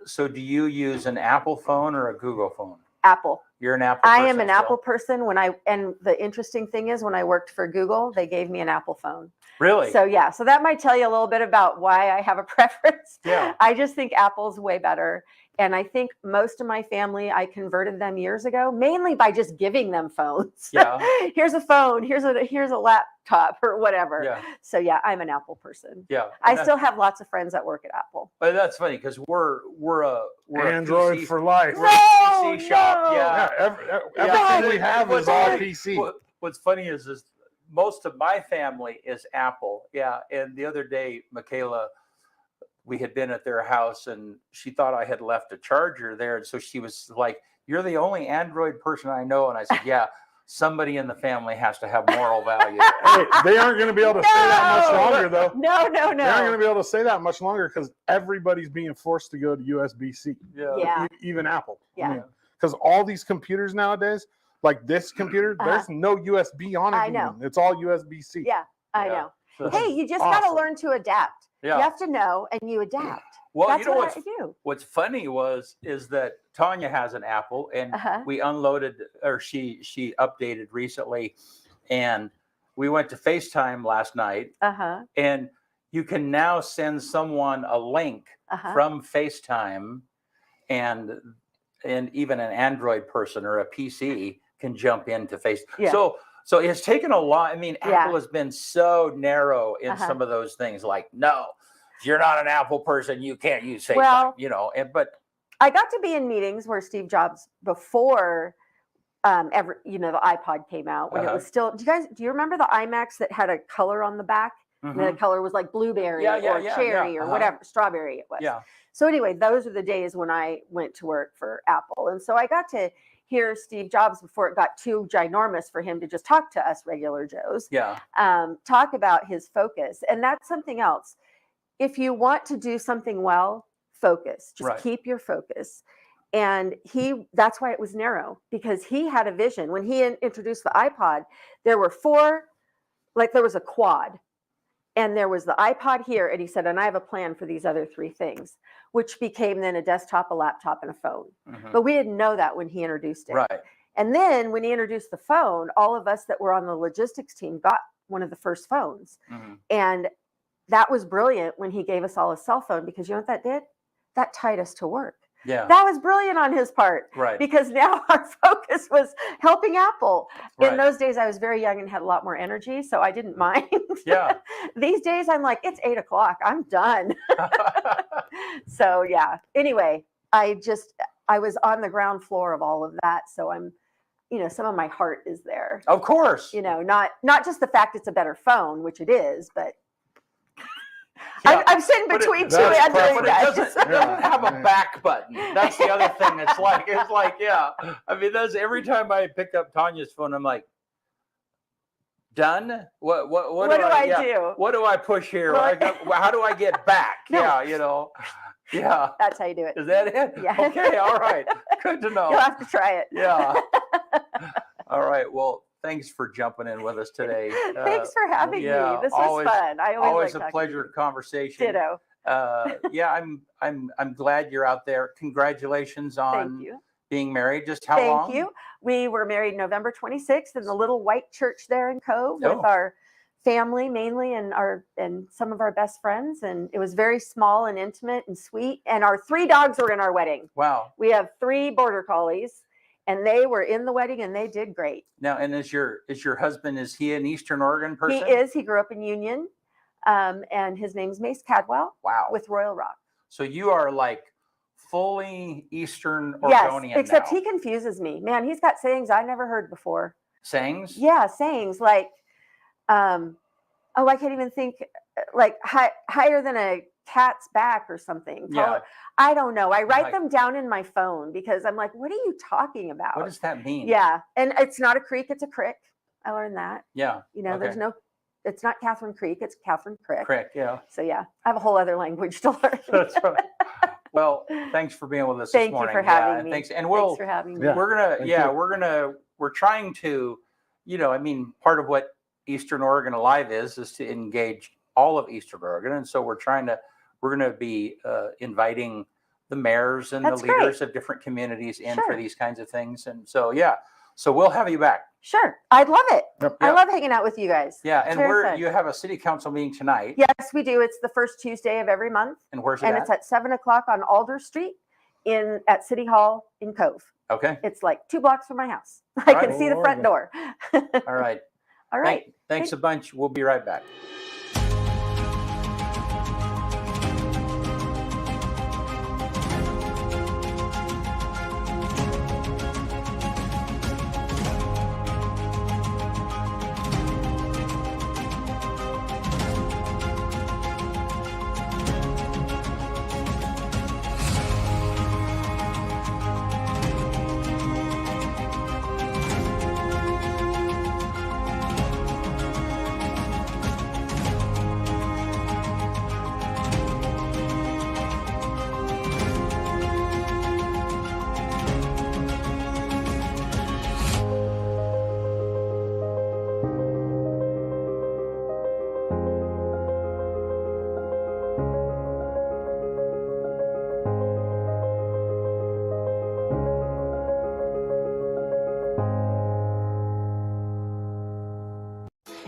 so do you use an Apple phone or a Google phone? Apple. You're an Apple I person am an still? Apple person. And the interesting thing is, when I worked for Google, they gave me an Apple phone. Really? So so that might tell you a little bit about why I have a preference. Yeah. I just think Apple's way better. And I think most of my family, I converted them years ago, mainly by just giving them phones. Yeah. Here's a phone, here's a laptop or whatever. Yeah. So I'm an Apple person. Yeah. I still have lots of friends that work at Apple. But that's funny because we're Android a PC, for life. We're a PC shop. No. Yeah. Everything we have is all PC. What's funny is most of my family is Apple. Yeah. And the other day, Michaela, we had been at their house and she thought I had left a charger there. And so she was like, "You're the only Android person I know." And I said, "Yeah, somebody in the family has to have moral value." Hey, they aren't going to be able to say that much longer, though. No. They aren't going to be able to say that much longer because everybody's being forced to go to USB-C. Yeah. Even Apple. Yeah. Because all these computers nowadays, like this computer, there's no USB on it. I know. Even. It's all USB-C. Yeah, I know. Hey, you just got to learn to adapt. Yeah. You have to know, and you adapt. Well, That's you know what I do. what's funny is that Tanya has an Apple, and we unloaded, or she updated recently, and we went to FaceTime last night, and you can now send someone a link from FaceTime, and even an Android person or a PC can jump into FaceTime. Yeah. So it's taken a lot. I mean, Apple has been so narrow in some of those things. Like, no, if you're not an Apple person, you can't use FaceTime. Well, but I got to be in meetings where Steve Jobs, before the iPod came out, when it was still. Do you remember the iMacs that had a color on the back? And the color was like blueberry or cherry or whatever, strawberry it was. Yeah. So anyway, those are the days when I went to work for Apple, and so I got to hear Steve Jobs before it got too ginormous for him to just talk to us regular Joes. Yeah. Talk about his focus. And that's something else. If you want to do something well, focus. Just keep your focus. And that's why it was narrow, because he had a vision. When he introduced the iPod, there were there was a quad. And there was the iPod here, and he said, and I have a plan for these other three things, which became then a desktop, a laptop, and a phone. But we didn't know that when he introduced it. Right. And then when he introduced the phone, all of us that were on the logistics team got one of the first phones. And that was brilliant when he gave us all a cell phone, because you know what that did? That tied us to work. Yeah. That was brilliant on his part. Right. Because now our focus was helping Apple. Right. In those days, I was very young and had a lot more energy, so I didn't mind. Yeah. These days, I'm like, it's 8:00. I'm done. So, yeah. Anyway, I was on the ground floor of all of that. So I'm, some of my heart is there. Of course. Not just the fact it's a better phone, which it is, but I'm sitting between two Android guys. It doesn't have a back button. That's the other thing. It's like, yeah. I mean, that's every time I pick up Tanya's phone, I'm like, done? What do I do? What do I push here? How do I get back? No. Yeah. That's how you do it. Is that it? Yeah. Okay. All right. Good to know. You'll have to try it. Yeah. All right. Well, thanks for jumping in with us today. Thanks for having me. This was fun. I always a pleasure conversation. Ditto. Yeah, I'm glad you're out there. Congratulations Thank on you. being married. Just how long? Thank you. We were married November 26th in the little white church there in Cove Oh. with our family mainly and some of our best friends. And it was very small and intimate and sweet. And our 3 dogs were in our wedding. Wow. We have 3 border collies and they were in the wedding and they did great. Now, and is your husband, is he an Eastern Oregon person? He is. He grew up in Union. And his name's Mace Cadwell. Wow. With Royal Rock. So you are like fully Eastern Yes, Oregonian except now. he confuses me. Man, he's got sayings I never heard before. Sayings? Yeah, sayings like, I can't even think, like higher than a cat's back or something. Yeah. I don't know. I write Like- them down in my phone because I'm like, what are you talking about? What does that mean? Yeah, and it's not a creek, it's a crick. I learned that. Yeah. You know, Okay. it's not Catherine Creek, it's Catherine Crick. Correct. Yeah. So yeah, I have a whole other language to learn. That's right. Well, thanks for being with us Thank this morning. you for having and me. Thanks. And Thanks for having me. Yeah. we're trying to, part of what Eastern Oregon Alive is to engage all of Eastern Oregon. And so we're going to be inviting the mayors and That's the leaders great. of different communities in Sure. for these kinds of things. And so, so we'll have you back. Sure, I'd love it. Yep. I Yep. love hanging out with you guys. Yeah. And Very fun. you have a city council meeting tonight. Yes, we do. It's the first Tuesday of every month. And where's it And at? it's at 7:00 on Alder Street at City Hall in Cove. Okay. It's like 2 blocks from my house. I right. can see the front door. All right. All right. Thanks a bunch. We'll be right back.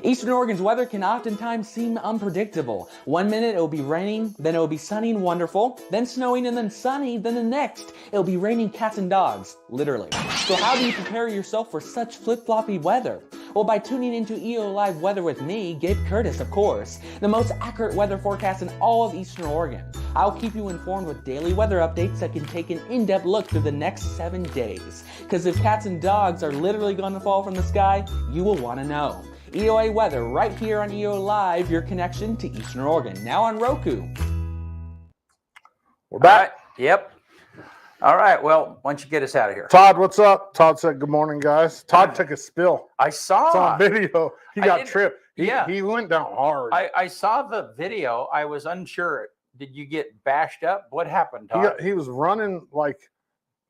Eastern Oregon's weather can oftentimes seem unpredictable. One minute it'll be raining, then it'll be sunny and wonderful, then snowing and then sunny, then the next it'll be raining cats and dogs, literally. So how do you prepare yourself for such flip-floppy weather? Well, by tuning into EOA Live Weather with me, Gabe Curtis, of course, the most accurate weather forecast in all of Eastern Oregon. I'll keep you informed with daily weather updates that can take an in-depth look through the next 7 days. Because if cats and dogs are literally going to fall from the sky, you will want to know. EOA Weather right here on EOA Live, your connection to Eastern Oregon. Now on Roku. We're back. All right. Yep. All right. Well, why don't you get us out of here? Todd, what's up? Todd said, good morning, guys. Todd took a spill. I It's saw. on video. He I got didn't- tripped. yeah. He went down hard. I saw the video. I was unsure. Did you get bashed up? What happened, Todd? He was running like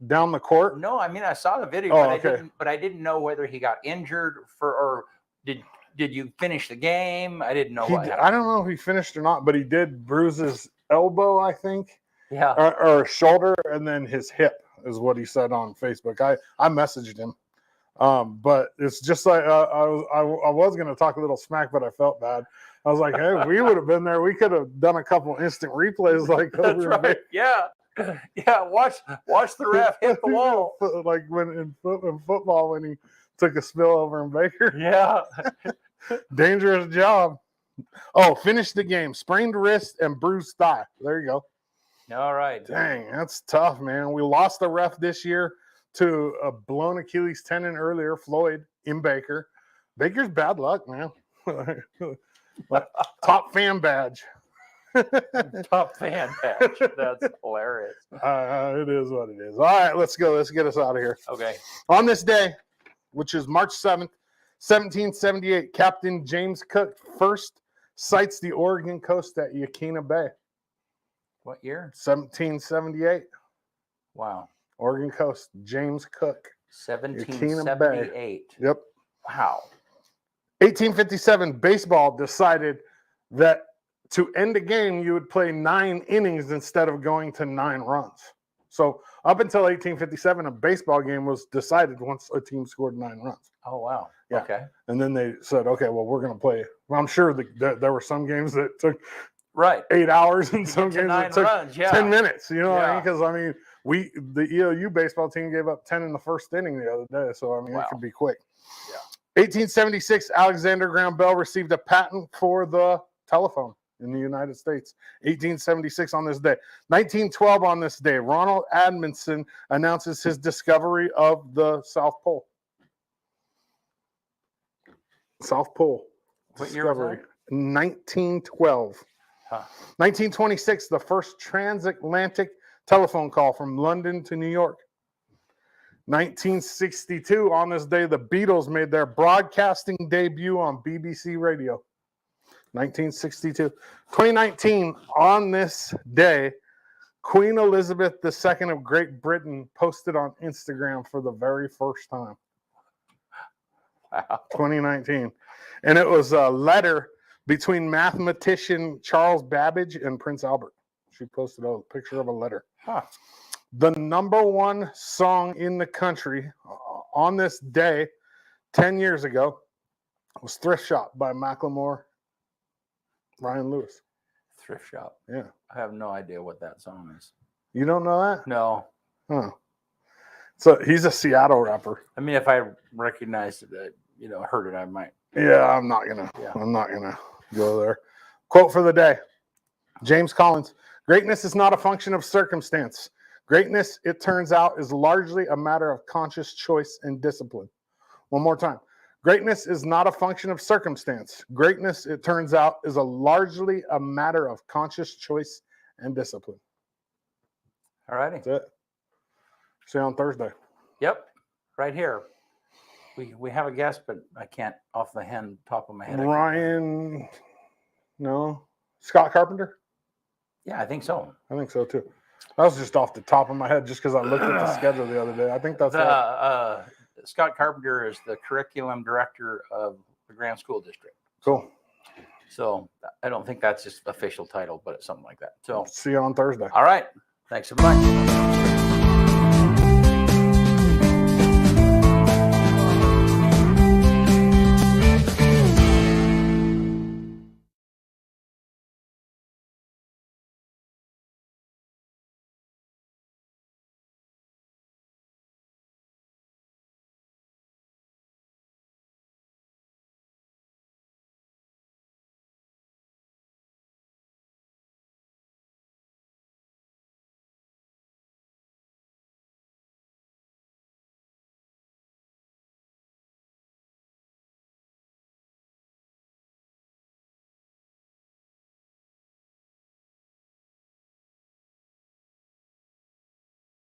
down the court. No, I mean I saw the video, Oh, but okay. I didn't know whether he got injured or did you finish the game? I didn't know what happened. I don't know if he finished or not, but he did bruise his elbow, I think, Yeah. or shoulder, and then his hip is what he said on Facebook. I messaged him, but it's just like I was going to talk a little smack, but I felt bad. I was like, hey, we would have been there. We could have done a couple instant replays like That's over in right. Yeah. Yeah. Watch the ref hit the wall. like in football when he took a spill over in Baker. Yeah. Dangerous job. Oh, finished the game. Sprained wrist and bruised thigh. There you go. All right. Dang, that's tough, man. We lost the ref this year to a blown Achilles tendon earlier, Floyd in Baker. Baker's bad luck, man. Top fan badge. Top fan badge. That's hilarious. It is what it is. All right, let's go. Let's get us out of here. Okay. On this day, which is March 7th, 1778, Captain James Cook first sights the Oregon coast at Yaquina Bay. What year? 1778, Wow. Oregon coast, James Cook. 1778. Yep. Wow. 1857, baseball decided that to end a game, you would play 9 innings instead of going to 9 runs. So up until 1857, a baseball game was decided once a team scored 9 runs. Oh, wow. Yeah. Okay. And then they said, okay, well, we're going to play. Well, I'm sure there were some games that took Right. 8 hours and To some get to games 9 that took runs, yeah. 10 minutes. You know what I mean? Yeah. Because, I mean, the EOU baseball team gave up 10 in the first inning the other day. So, I mean, Wow. it could be quick. Yeah. 1876, Alexander Graham Bell received a patent for the telephone in the United States. 1876 on this day. 1912 on this day, Ronald Amundsen announces his discovery of the South Pole. South Pole. What year was Discovery. that? 1912. Huh. 1926, the first transatlantic telephone call from London to New York. 1962, on this day, the Beatles made their broadcasting debut on BBC Radio. 1962. 2019, on this day, Queen Elizabeth II of Great Britain posted on Instagram for the very first time. Wow. 2019. And it was a letter between mathematician Charles Babbage and Prince Albert. She posted a picture of a letter. Huh. The number 1 song in the country on this day, 10 years ago, was Thrift Shop by Macklemore, Ryan Lewis. Thrift Shop. Yeah. I have no idea what that song is. You don't know that? No. Huh. So he's a Seattle rapper. I mean, if I recognized it, heard it, I might. Yeah, I'm not gonna go there. Quote for the day. James Collins. Greatness is not a function of circumstance. Greatness, it turns out, is largely a matter of conscious choice and discipline. One more time. Greatness is not a function of circumstance. Greatness, it turns out, is largely a matter of conscious choice and discipline. All righty. That's it. See you on Thursday. Yep. Right here. We have a guest, but I can't off the top of my head. Ryan, no. Scott Carpenter? Yeah, I think so. I think so too. That was just off the top of my head just because I looked at the schedule the other day. I think that's right. Scott Carpenter is the curriculum director of the Grand School District. Cool. So I don't think that's his official title, but it's something like that. So See you on Thursday. all right. Thanks so much.